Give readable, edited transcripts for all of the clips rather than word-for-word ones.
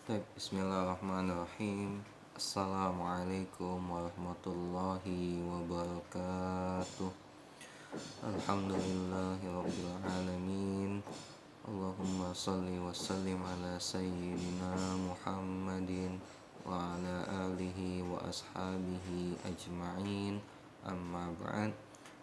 Baik, bismillahirrahmanirrahim. Assalamualaikum warahmatullahi wabarakatuh. Alhamdulillahirabbil alamin. Allahumma shalli wa sallim ala sayyidina Muhammadin wa ala alihi wa ashabihi ajma'in. Amma ba'd.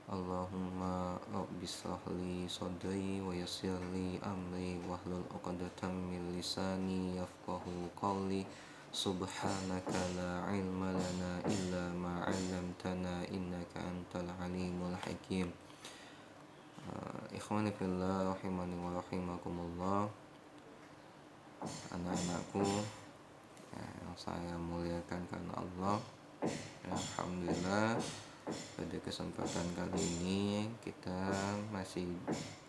Allahumma rabbi shrahli sadri wa yassir li amri wahlul 'uqdatam min lisani yafqahu qawli. Subhanaka la ilma lana illa ma 'allamtana innaka antal alimul hakim. Ikhwani fillah rahimani wa rahimakumullah. Anak-anakku yang saya muliakan karena Allah, alhamdulillah pada kesempatan kali ini kita masih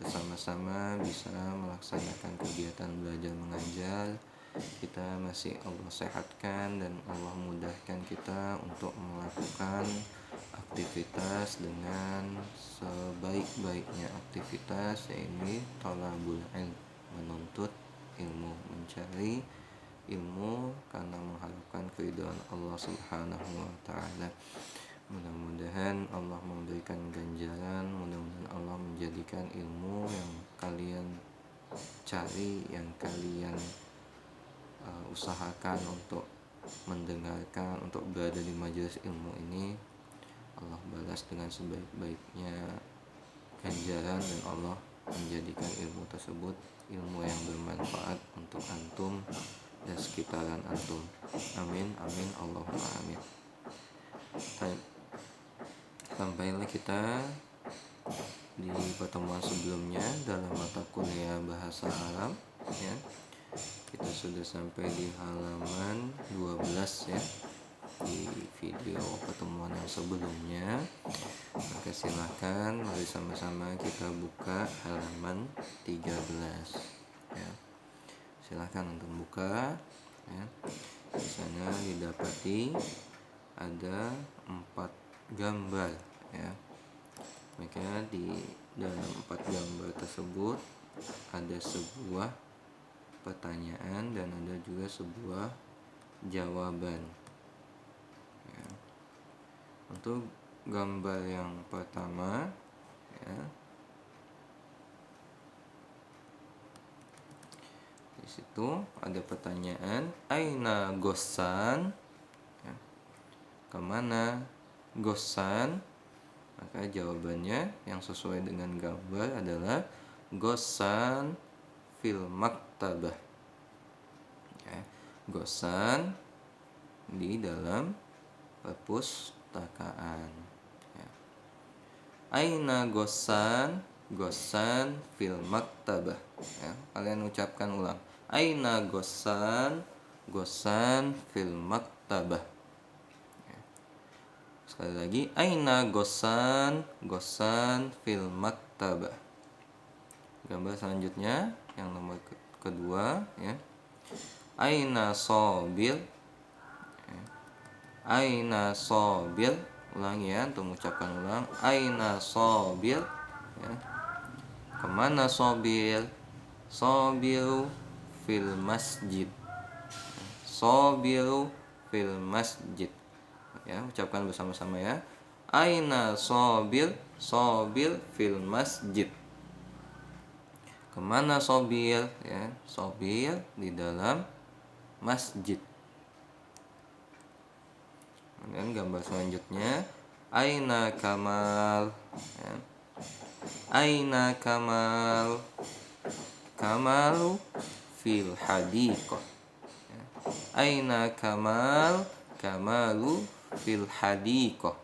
bersama-sama bisa melaksanakan kegiatan belajar mengajar. Kita masih Allah sehatkan dan Allah mudahkan kita untuk melakukan aktivitas dengan sebaik-baiknya aktivitas, yaitu thalabul ilm, menuntut ilmu, mencari ilmu karena mengharapkan keridhaan Allah Subhanahu wa taala. Mudah-mudahan Allah memberikan ganjaran, mudah-mudahan Allah menjadikan ilmu yang kalian cari, yang kalian usahakan untuk mendengarkan, untuk berada di majelis ilmu ini, Allah balas dengan sebaik-baiknya ganjaran, dan Allah menjadikan ilmu tersebut ilmu yang bermanfaat untuk antum dan sekitaran antum. Amin, amin, Allahumma amin. Sampailah kita di pertemuan sebelumnya dalam mata kuliah bahasa Arab, ya. Kita sudah sampai di halaman 12, ya, di video pertemuan yang sebelumnya. Maka silahkan mari sama-sama kita buka halaman 13, ya. Silahkan untuk buka, ya. Di sana didapati ada 4 gambar, ya. Maka di dalam 4 gambar tersebut ada sebuah pertanyaan dan ada juga sebuah jawaban, ya. Untuk gambar yang pertama, ya, di situ ada pertanyaan aina Ghassan, ya. Kemana Ghassan? Maka jawabannya yang sesuai dengan gambar adalah Ghassan fil maktabah, ya. Ghassan di dalam perpustakaan, ya. Aina Ghassan? Ghassan fil maktabah, ya. Kalian ucapkan ulang. Aina Ghassan? Ghassan fil maktabah. Sekali lagi, aina Ghassan? Ghassan fil maktabah. Gambar selanjutnya yang nomor kedua, ya. Aina Shabil? Ya. Aina Shabil? Ulangi, ya, untuk mengucapkan ulang. Aina Shabil? Ya. Kemana Shabil? Shabil fil masjid. Shabil fil masjid. Ya, ucapkan bersama-sama, ya. Aina Shabil? Shabil fil masjid. Kemana Shabil? Ya, Shabil di dalam masjid. Kemudian gambar selanjutnya, aina Kamal? Ya. Aina Kamal? Kamalu fil hadiqah. Ya. Aina Kamal? Kamalu fil hadiqah.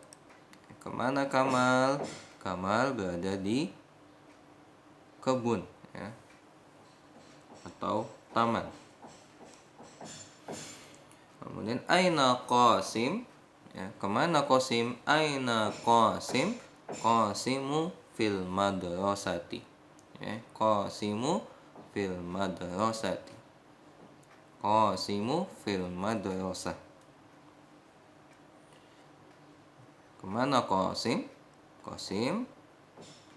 Kemana Kamal? Kamal berada di kebun, ya, atau taman. Kemudian aina Qasim? Ya, kemana Qasim? Aina Qasim? Qasimu fil madrasati. Ya, Qasimu fil madrasati. Qasimu fil madrasah. Kemana Qasim? Qasim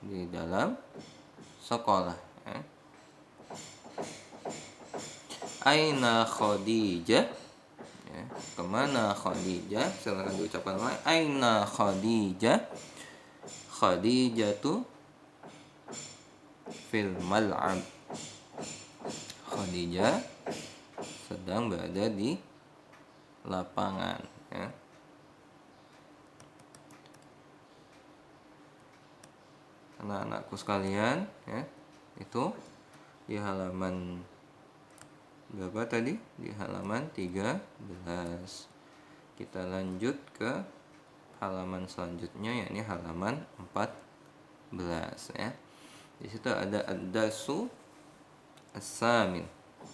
di dalam sekolah, ya. Aina Khadijah? Ya, kemana Khadijah? Silakan diucapkan lagi. Aina Khadijah? Khadijatu fil mal'ab. Khadijah sedang berada di lapangan, ya. Anak-anakku sekalian, ya, itu di halaman berapa tadi? Di halaman 13. Kita lanjut ke halaman selanjutnya, yakni halaman 14, ya. Di situ ada ad-darsu as-samin,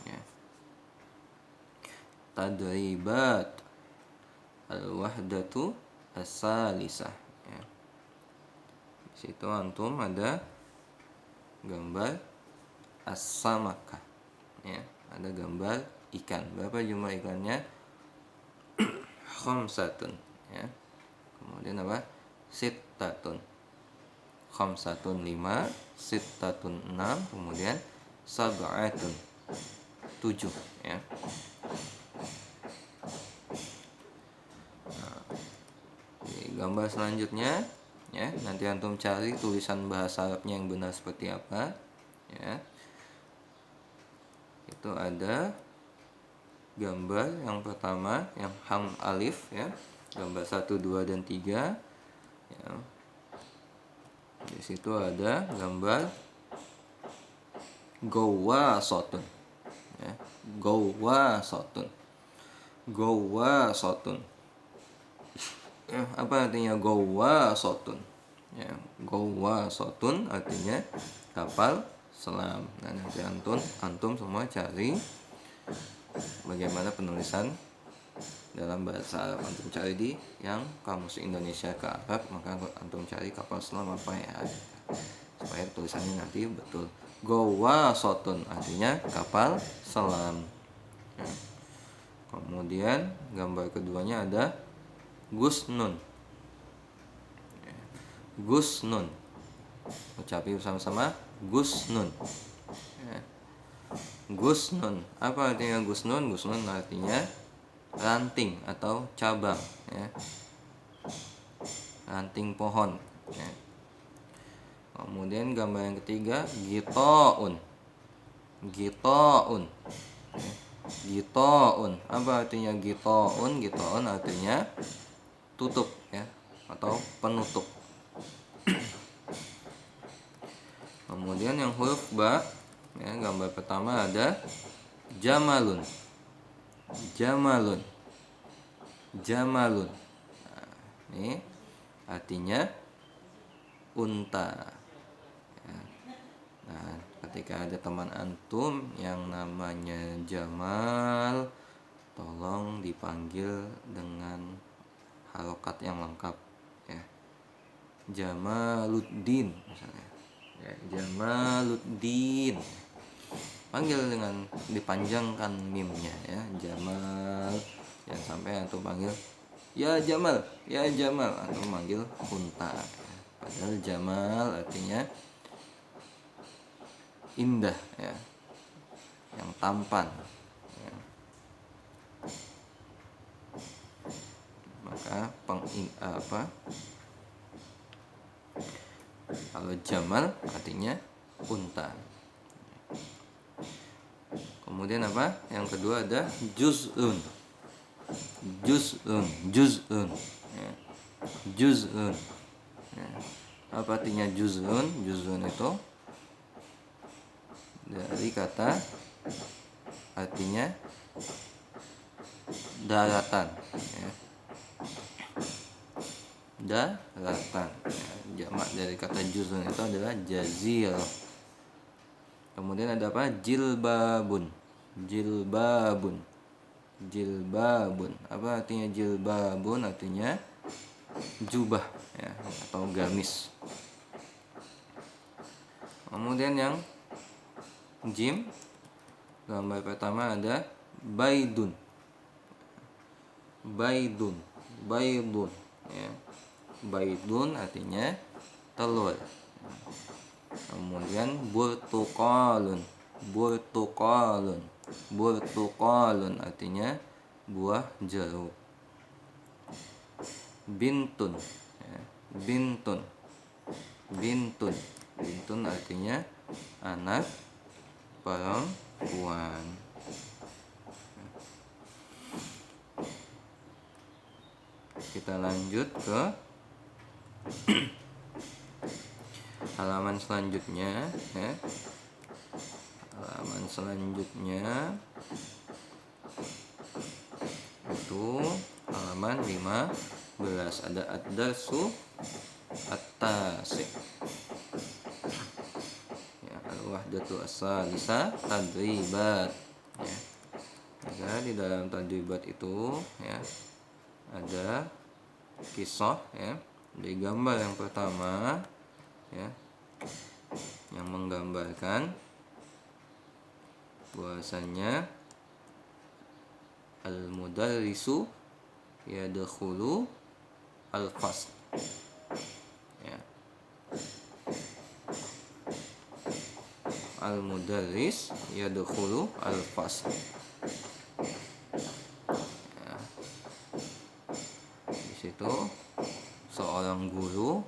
ya. Tadribat al-wahdatu as-salisah, ya. Di situ antum ada gambar as-samaka, ya. Ada gambar ikan. Berapa jumlah ikannya? Khamsatun, ya. Kemudian apa? Sittatun. Khamsatun 5, sittatun 6, kemudian sab'atun 7, ya. Di gambar selanjutnya, ya, nanti antum cari tulisan bahasa Arabnya yang benar seperti apa, ya. Itu ada gambar yang pertama, yang ham alif, ya. Gambar 1, 2, dan 3, ya. Di situ ada gambar gawasatun, ya. Gawasatun. Gawasatun. Ya, apa artinya gawasatun? Ya, gawasatun artinya kapal selam. Nah, nanti antum semua cari bagaimana penulisan dalam bahasa Arab. Antum cari di yang kamus Indonesia ke Arab, maka antum cari kapal selam apa ya, supaya tulisannya nanti betul. Gawasatun artinya kapal selam, ya. Kemudian gambar keduanya ada gusnun, ya. Gusnun, ucapi bersama-sama, gusnun, ya. Gusnun, apa artinya gusnun? Gusnun artinya ranting atau cabang, ya. Ranting pohon, ya. Kemudian gambar yang ketiga gitaun. Gitaun, ya. Gitaun, apa artinya gitaun? Gitaun artinya tutup, ya, atau penutup. Kemudian yang huruf ba, ya, gambar pertama ada jamalun. Jamalun. Jamalun. Nah, ini artinya unta, ya. Nah, ketika ada teman antum yang namanya Jamal, tolong dipanggil dengan harokat yang lengkap, ya. Jamaluddin misalnya, ya, Jamaluddin. Panggil dengan dipanjangkan mimnya, ya, Jamal. Jangan sampai antum panggil ya Jamal, ya Jamal, antum manggil unta, ya. Padahal Jamal artinya indah, ya, yang tampan, ya. Maka kalau Jamal artinya unta. Kemudian apa? Yang kedua ada juz'un. Juz'un, juz'un, ya. Juz'un, ya. Apa artinya juz'un? Juz'un itu dari kata artinya daratan, ya. Daratan, ya. Jamak dari kata juz'un itu adalah jazir. Kemudian ada apa? Jilbabun. Jilbabun. Jilbabun. Apa artinya jilbabun? Artinya jubah, ya, atau gamis. Kemudian yang jim, gambar pertama ada baidun. Baidun. Baidun, ya. Baidun artinya telur. Kemudian burtuqalun. burtuqalun. Burtuqalun artinya buah jeruk. Bintun, ya. Bintun. Bintun. Bintun artinya anak perempuan. Kita lanjut ke halaman selanjutnya, ya. Halaman selanjutnya itu halaman 15, ada ad-darsu at-tasi', ya, al-wahdatu as-salisa tadribat, ya. Maka di dalam tadribat itu, ya, ada kisah, ya. Di gambar yang pertama, ya, yang menggambarkan bahwasanya al-mudarrisu yadkhulu al-fasl, ya. Al-mudarris yadkhulu al-fasl, ya. Di situ seorang guru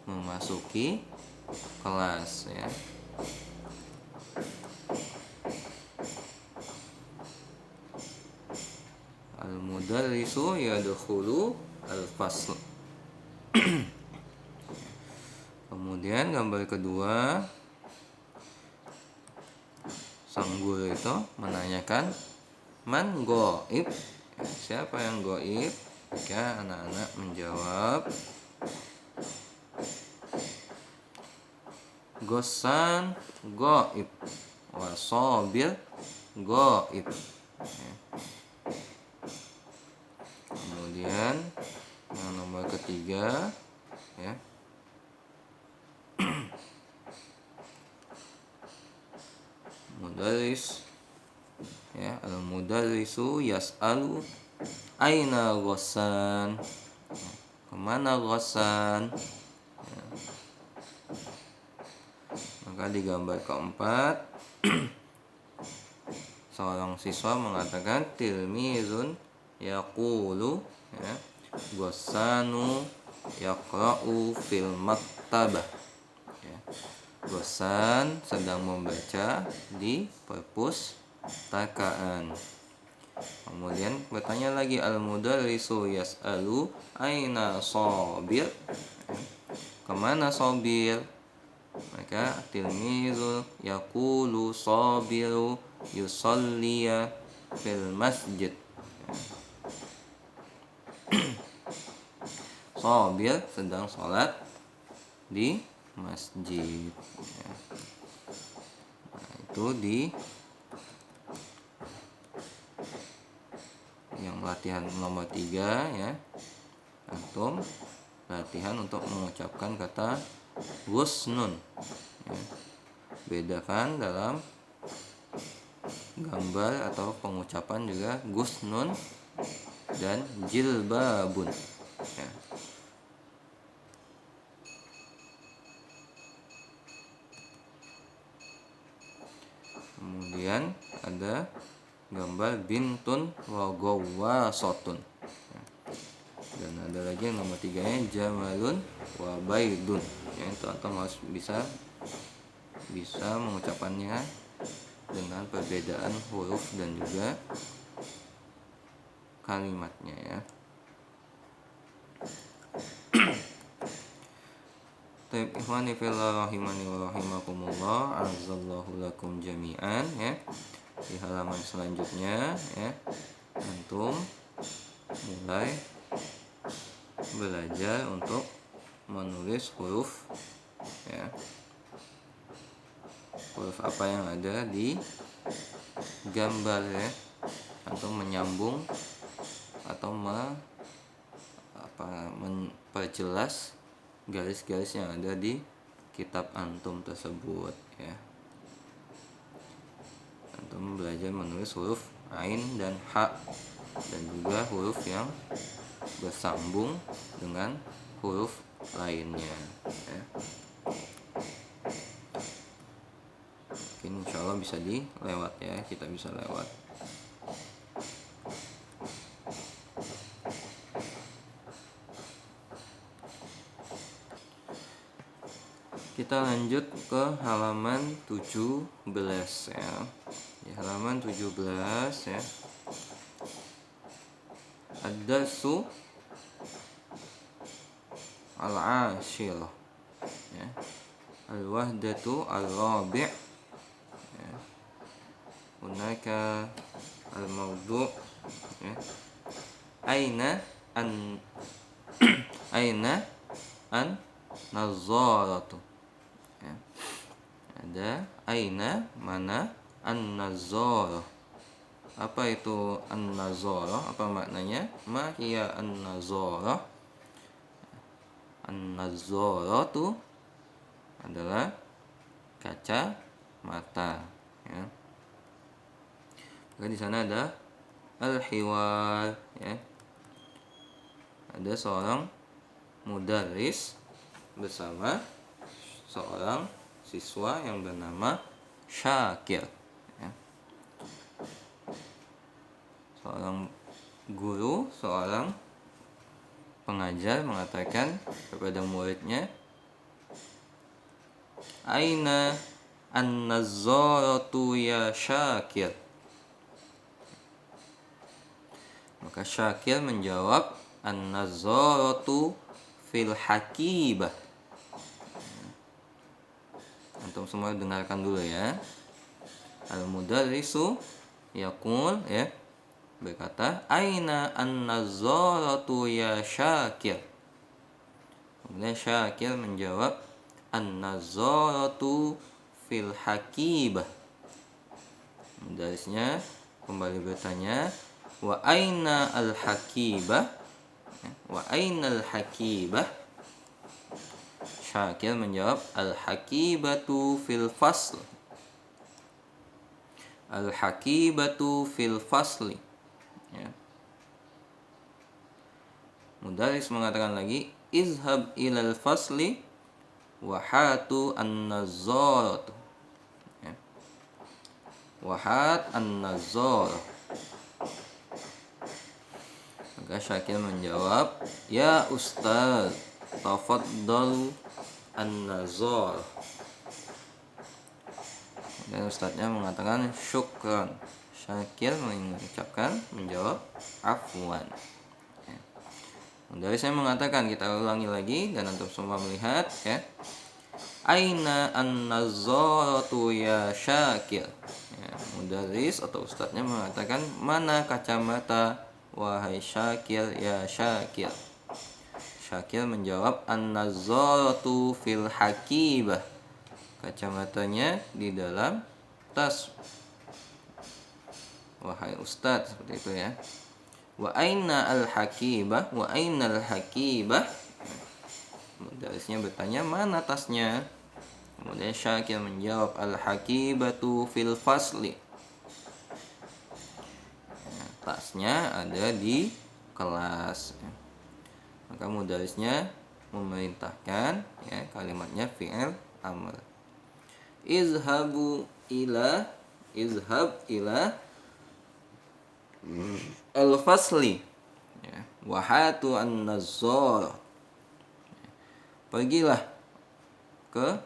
memasuki kelas, ya. Al-mudarrisu yadkhulu al-fasl. Kemudian gambar kedua, sang guru itu menanyakan man ghaib, siapa yang ghaib? Maka anak-anak menjawab Ghassan ghaib wa Sabir ghaib, ya. Kemudian yang nomor ketiga, ya, mudarris, ya, al-mudarrisu yas'alu aina Ghassan, kemana Ghassan, ya. Maka di gambar keempat seorang siswa mengatakan tilmizun yaqulu, ya, Ghassanu yaqra'u fil maktabah, ya. Ghassan sedang membaca di perpustakaan. Kemudian bertanya lagi al-mudarrisu yas'alu aina Sabir, ya, kemana Sabir? Maka tilmizu yaqulu Sabiru yusalliya fil masjid, ya. Sabir sedang sholat di masjid, ya. Nah, itu di yang latihan nomor 3, ya. Antum latihan untuk mengucapkan kata gusnun, ya. Bedakan dalam gambar atau pengucapan juga gusnun dan jilbabun, ya. Kemudian ada gambar bintun wa gawwasatun, ya. Dan ada lagi yang nomor 3-nya jamalun wa baidun, ya. Itu atau harus bisa mengucapkannya dengan perbedaan huruf dan juga kalimatnya, ya. Taib ikhwani fillah rahimani wa rahimakumullah, azallahu lakum jami'an, ya. Di halaman selanjutnya, ya, antum mulai belajar untuk menulis huruf, ya. Huruf apa yang ada di gambar, ya. Antum menyambung atau memperjelas garis-garis yang ada di kitab antum tersebut, ya. Antum belajar menulis huruf ain dan ha, dan juga huruf yang bersambung dengan huruf lainnya, ya. Oke, mungkin insya Allah bisa dilewat ya, kita bisa lewat. Kita lanjut ke halaman 17 ya. Di halaman 17 ya. Ad-darsu al-ashirah ya. Al-wahdatu al-rabi' ya. Hunaka al-mawdu' ya. Aina an aina an nazaratu ya. Ada aina, mana, an-nazarah. Apa itu an-nazarah? Apa maknanya? Ma hiya an-nazarah? An-nazarah itu adalah kaca mata ya. Di sana ada al-hiwar ya. Ada seorang mudarris bersama seorang siswa yang bernama Syakir ya. Seorang guru, seorang pengajar mengatakan kepada muridnya, aina an-nazzaratu ya Syakir. Maka Syakir menjawab, an-nazzaratu fil hakibah. Antum semua dengarkan dulu ya. Al-mudarrisu yaqul ya, berkata, aina an-nazzaratu ya Syakir. Kemudian Syakir menjawab, an-nazzaratu fil hakibah. Mudarrisnya kembali bertanya, wa aina al-hakibah? Wa aina al-hakibah? Syakir menjawab, al-hakibatu fil fasl. Al-hakibatu fil fasli ya. Mudarris mengatakan lagi, izhab ilal fasli wa hatu an-nazzaratu ya. Wahat an-nazzarah. Maka Syakir menjawab, ya Ustaz, tafaddalu an-nazzarah. Dan ustadznya mengatakan syukran. Syakir menjawab afwan ya. Dari saya mengatakan, kita ulangi lagi dan antum semua melihat ya. Aina an-nazzaratu ya Syakir ya. Mudarris atau ustadznya mengatakan, mana kacamata wahai Syakir ya Syakir. Syakir menjawab, an-nazzaratu fil hakibah. Kacamatanya di dalam tas wahai ustadz, seperti itu ya. Wa aina al-hakibah? Wa aina al-hakibah? Mudarrisnya bertanya, mana tasnya? Kemudian Syakir menjawab, al-hakibatu fil fasli. Ya, tasnya ada di kelas ya. Maka mudarrisnya memerintahkan ya, kalimatnya fi'il amr. Izhab ila al-fasli ya. Wahatu an-nazzarah. Pergilah ke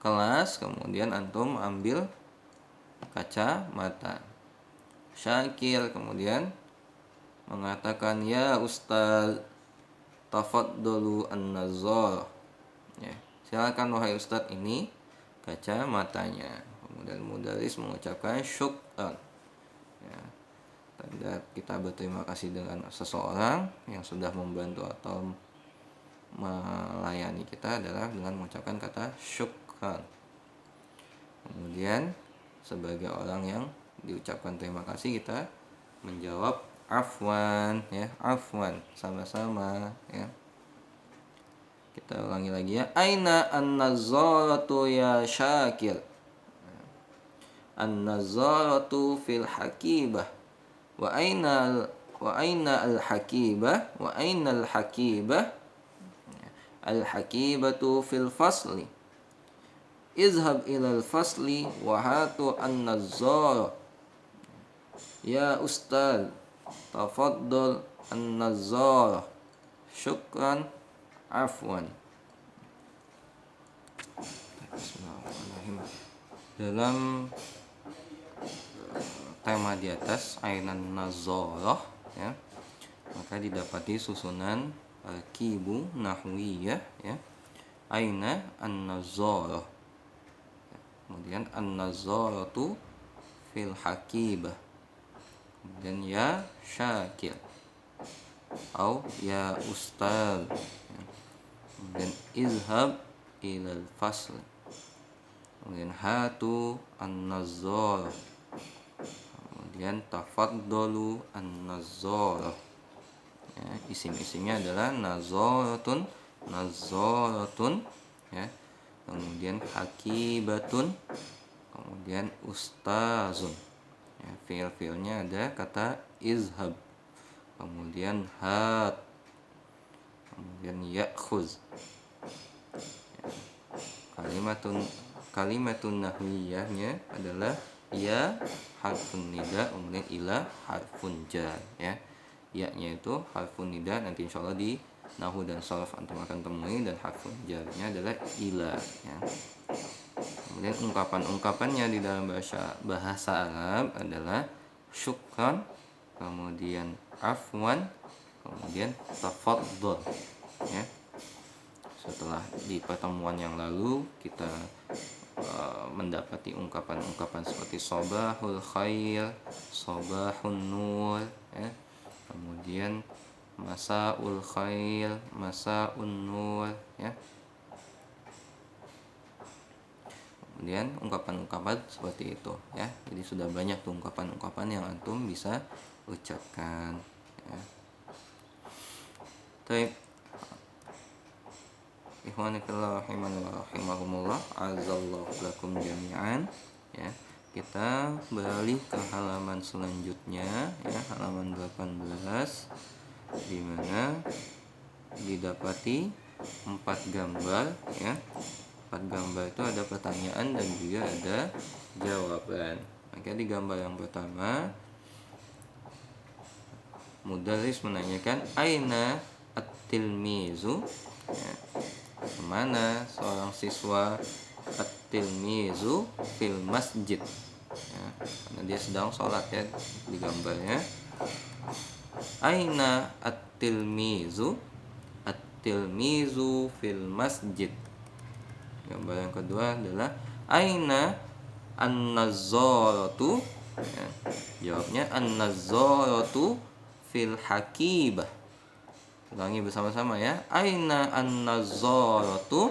kelas, kemudian antum ambil kaca mata. Syakir kemudian mengatakan, ya Ustaz, tafaddalu an-nazzarah ya. Silakan wahai Ustaz, ini kaca matanya. Kemudian mudarris mengucapkan syukran ya. Tanda kita berterima kasih dengan seseorang yang sudah membantu atau melayani kita adalah dengan mengucapkan kata syukran. Kemudian sebagai orang yang diucapkan terima kasih, kita menjawab afwan ya, afwan, sama-sama ya. Kita ulangi lagi ya. Aina an-nazzaratu ya Syakir. An-nazzaratu fil hakibah. Wa aina al-hakibah? Wa aina al-hakibah? Al-hakibatu fil fasli. izhab ilal fasli wa hatu an-nazzara. Ya ustaz, tafaddal an-nazzara. Syukran, afwan. Bismillahirrahmanirrahim. Dalam tema di atas ainan nazarah ya, maka didapati susunan kibu nahwiyah ya. Aina an-nazarah. Kemudian an-nazaratu fil hakibah. Kemudian ya syakir atau ya ustaz. Kemudian izhab ilal fasl. Kemudian hatu an-nazarah. Kemudian tafaddalu an-nazarah. Ya, isim-isimnya adalah nazaratun, nazaratun ya. Kemudian hakibatun, kemudian ustazun. Ya, fiil-fiilnya ada kata izhab. Kemudian hat. Kemudian ya'khuz. Ya. Kalimatun nahwiyahnya adalah ya harfun nida, kemudian ila harfun jar ya. Ya-nya itu harfun nida, nanti insyaallah di nahwu dan sharaf antum akan temui, dan harfun jarnya adalah ila ya. Kemudian ungkapan-ungkapannya di dalam bahasa Arab adalah syukran, kemudian afwan, kemudian tafaddal ya. Setelah di pertemuan yang lalu kita mendapati ungkapan-ungkapan seperti sobahul khair, sobahun nur ya. Kemudian masaul khair, masaun nur ya. Kemudian ungkapan-ungkapan seperti itu ya. Jadi sudah banyak tuh ungkapan-ungkapan yang antum bisa ucapkan ya. Baik. Ikhwani fillah rahimani wa rahimahumullah, azallahu lakum jami'an ya. Kita beralih ke halaman selanjutnya ya, halaman 18, di mana didapati 4 gambar ya. 4 gambar itu ada pertanyaan dan juga ada jawaban. Maka di gambar yang pertama, mudarris menanyakan aina at-tilmizu ya. Kemana seorang siswa at-tilmizu fil masjid ya, karena dia sedang sholat ya di gambarnya. Aina at-tilmizu, at-tilmizu fil masjid. Gambar yang kedua adalah aina an-nazzaratu ya. Jawabnya an-nazzaratu fil hakibah. Ulangi bersama-sama ya. Aina an-nazzaratu,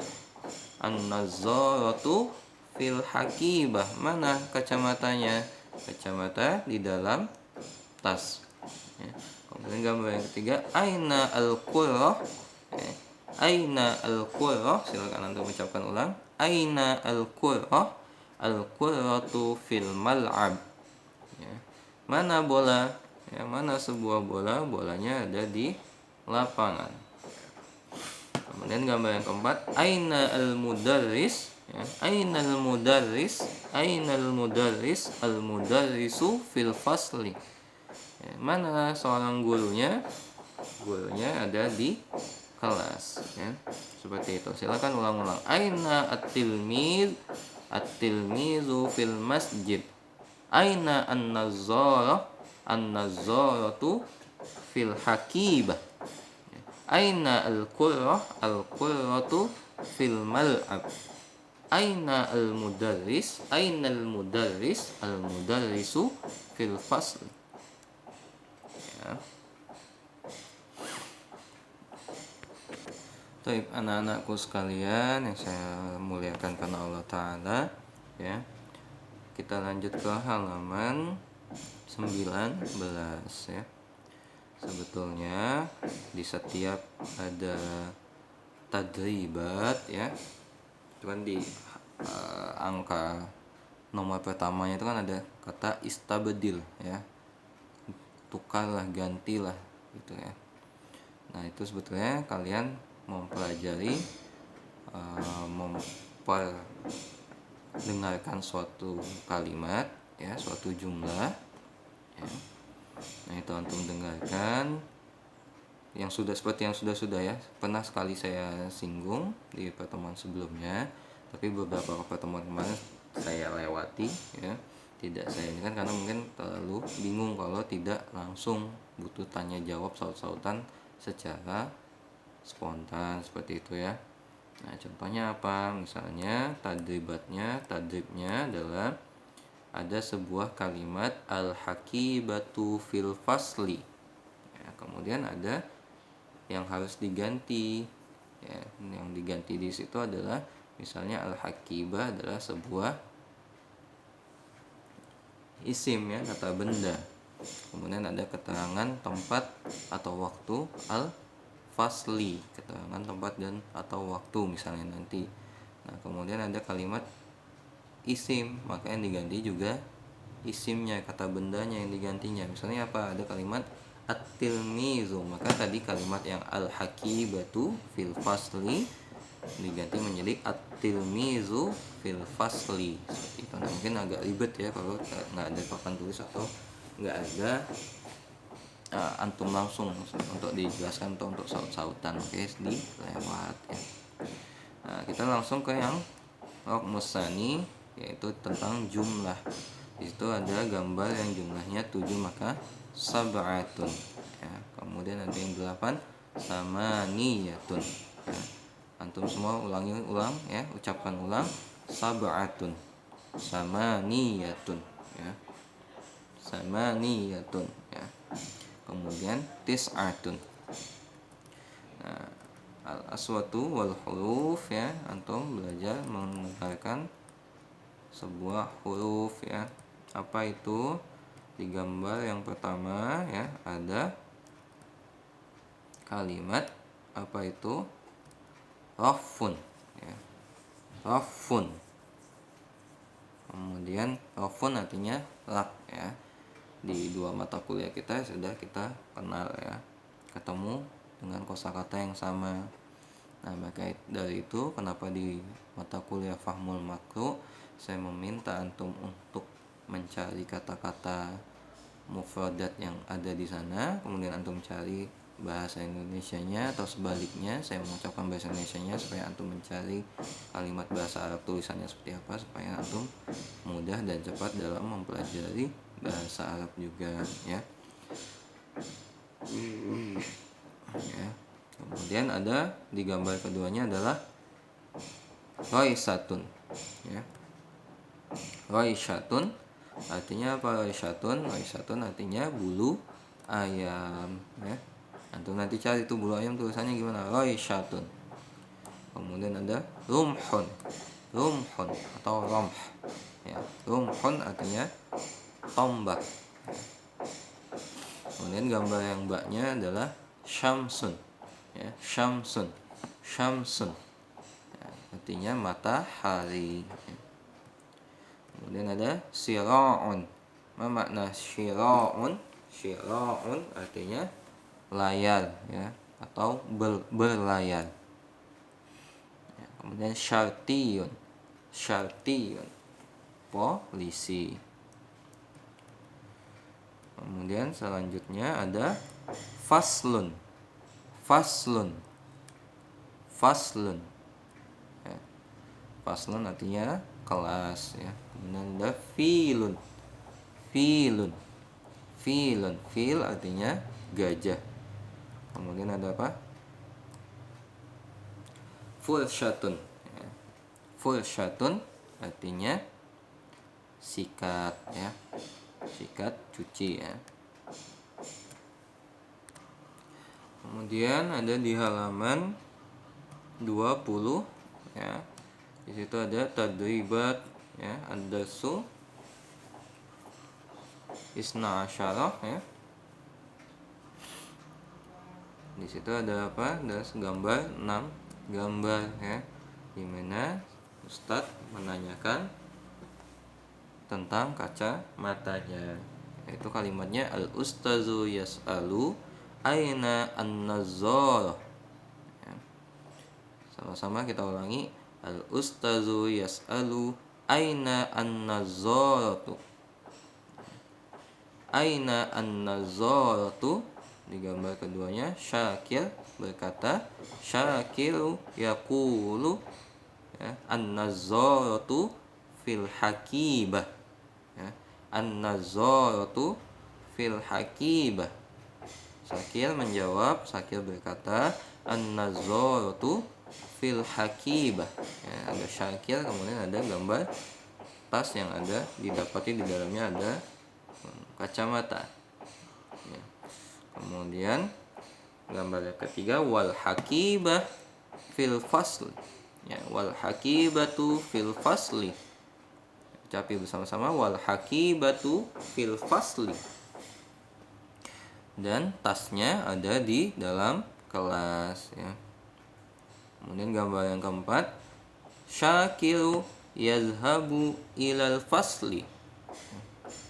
an-nazzaratu fil hakibah. Mana kacamatanya? Kacamata di dalam tas ya. Kemudian gambar yang ketiga, aina al-qurrah ya. Aina al-qurrah, silakan Anda ucapkan ulang. Aina al-qurrah, al-qurratu fil mal'ab ya. Mana bola? Ya, mana sebuah bola? Bolanya ada di lapangan. Kemudian gambar yang keempat, aina al-mudarris ya. Aina al-mudarris, aina al-mudarris, al-mudarrisu fil fasli ya. Mana seorang gurunya? Gurunya ada di kelas ya. Seperti itu. Silakan ulang-ulang. Aina at-tilmiz, at-tilmizu fil masjid. Aina an-nazzarah, an-nazzaratu fil hakibah. Aina al-qurrah, al-qurratu fil mal'ab. Aina al-mudarris, aina al-mudarris, al-mudarrisu fil fasl ya. Baik, anak-anakku sekalian yang saya muliakan karena Allah Ta'ala ya. Kita lanjut ke halaman 19 ya. Sebetulnya di setiap ada tadribat ya, itu kan di angka nomor pertamanya itu kan ada kata istabdil ya, tukarlah, gantilah gitu ya. Nah itu sebetulnya kalian mempelajari dengarkan suatu kalimat, ya, suatu jumlah, ya. Nah, itu antum dengarkan yang seperti yang sudah ya. Pernah sekali saya singgung di pertemuan sebelumnya, tapi beberapa pertemuan kemarin saya lewati, ya. Tidak saya ini kan karena mungkin terlalu bingung kalau tidak langsung, butuh tanya jawab saut-sautan secara spontan seperti itu, ya. Nah, contohnya apa? Misalnya tadribnya adalah ada sebuah kalimat al-hakibatu fil fasli, ya, kemudian ada yang harus diganti, ya. Yang diganti di situ adalah misalnya al-hakibah adalah sebuah isim, ya, kata benda. Kemudian ada keterangan tempat atau waktu al-fasli, keterangan tempat dan atau waktu misalnya nanti. Nah, kemudian ada kalimat isim, maka yang diganti juga isimnya, kata bendanya yang digantinya. Misalnya apa? Ada kalimat at-tilmizu, maka tadi kalimat yang al-hakibatu fil fasli diganti menjadi at-tilmizu fil fasli, seperti itu. Nah, mungkin agak ribet ya kalau nggak ada papan tulis atau nggak ada antum langsung untuk dijelaskan atau untuk saut-sautan, oke, dilewat, ya. Nah, kita langsung ke yang rokmus tsani, yaitu tentang jumlah. Di situ ada gambar yang jumlahnya 7, maka sab'atun, ya. Kemudian ada yang 8, samaniyatun, ya. Antum semua ulang ya, ucapkan ulang sab'atun, samaniyatun, ya. Samaniyatun, ya. Kemudian tis'atun. Nah, al-aswatu wal huruf, ya, antum belajar mendengarkan sebuah huruf, ya. Apa itu? Di gambar yang pertama, ya, ada kalimat apa itu? Rafun, ya. Rafun. Kemudian rafun artinya lak, ya. Di dua mata kuliah kita sudah kita kenal, ya, ketemu dengan kosakata yang sama. Nah, maka dari itu kenapa di mata kuliah Fahmul Makru saya meminta antum untuk mencari kata-kata mufradat yang ada di sana, kemudian antum cari bahasa Indonesianya, atau sebaliknya saya mengucapkan bahasa Indonesianya supaya antum mencari kalimat bahasa Arab tulisannya seperti apa, supaya antum mudah dan cepat dalam mempelajari bahasa Arab juga, ya. Ya. Kemudian ada di gambar keduanya adalah raisatun, ya. Raisatun artinya apa? Raisatun artinya bulu ayam, ya. Antum nanti cari itu bulu ayam tulisannya gimana? Raisatun. Kemudian ada rumhun atau romh, ya. Rumhun artinya tombak. Kemudian gambar yang baknya adalah syamsun, ya. Syamsun, ya, artinya matahari, ya. Kemudian ada sira'un. Apa makna sira'un? Sira'un artinya layar, ya, atau berlayar, ya. Kemudian syartiyun, polisi. Kemudian selanjutnya ada faslun, ya. Faslun artinya kelas, ya. Kemudian ada fil artinya gajah. Kemudian ada apa? Fursyatun, ya. Fursyatun artinya sikat, ya. Sikat cuci, ya. Kemudian ada di halaman 20, ya. Di situ ada tadribat, ya, ad-darsu isna asyarah, ya. Di situ ada apa? Ada gambar 6 gambar, ya. Di mana Ustadz menanyakan tentang kaca matanya. Itu kalimatnya al-ustazu yas'alu aina an-nazzarah, ya. Sama-sama kita ulangi. Al-ustazu yas'alu Aina an-nazaratu. Aina an-nazaratu. Di gambar keduanya Syakir berkata, Syakiru yaqulu, ya, an-nazaratu fil hakibah, ya, an-nazaratu fil hakibah. Syakir menjawab, Syakir berkata, an-nazaratu fil hakibah. Ya, ada Syakir, kemudian ada gambar tas yang ada didapati di dalamnya ada kacamata. Ya. Kemudian gambar yang ketiga, wal hakibah fil fasli. Ya, wal hakibatu fil fasli. Ucapi bersama-sama, wal hakibatu fil fasli. Dan tasnya ada di dalam kelas, ya. Kemudian gambar yang keempat, Syakiru yazhabu ilal fasli.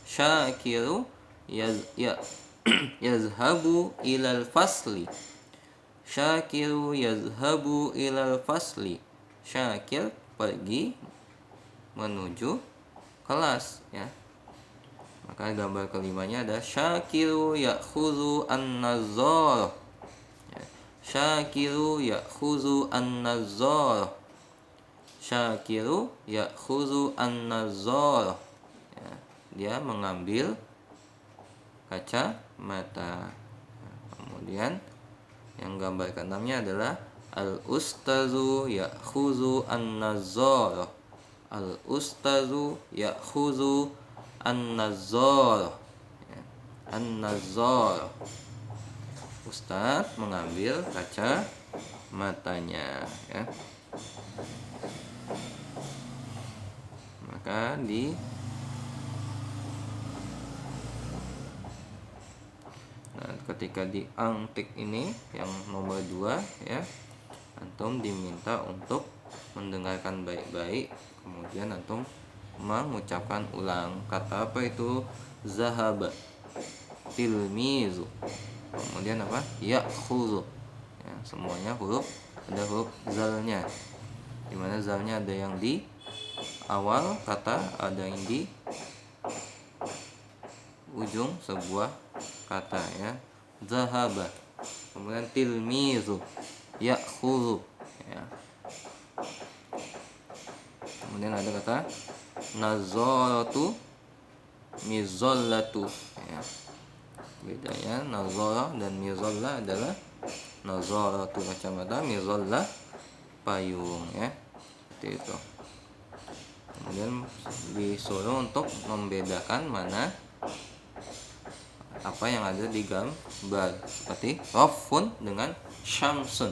Syakiru yazhabu ilal fasli. Syakiru yazhabu ilal fasli. Syakir pergi menuju kelas, ya. Maka gambar kelimanya ada Syakiru ya'khudhu an-nazarah. Ya. Syakiru ya'khudhu an-nazarah. Syakiru ya'khudhu an-nazarah. Ya. Dia mengambil kacamata. Kemudian yang gambar keenamnya adalah al-ustazu ya'khudhu an-nazarah. Al-ustazu ya'khudhu an-nazarah. Ya. An-nazarah. Ustaz mengambil kaca matanya, ya. Maka ketika di angtik ini yang nomor 2, ya, antum diminta untuk mendengarkan baik-baik, kemudian antum mengucapkan ulang. Kata apa itu? Zahaba tilmizu. Kemudian apa? Ya'khudhu. Ya, semuanya ada huruf zalnya. Dimana zalnya ada yang di awal kata, ada yang di ujung sebuah kata, ya. Zahaba. Kemudian tilmizu. Ya'khudhu, ya. Kemudian ada kata nazaratu mizallatu, ya. Bedanya nazarah dan mizallah adalah nazaratu kacamata, mizallah payung, ya. Seperti itu. Kemudian disuruh untuk membedakan mana apa yang ada di gambar, seperti rafun dengan syamsun.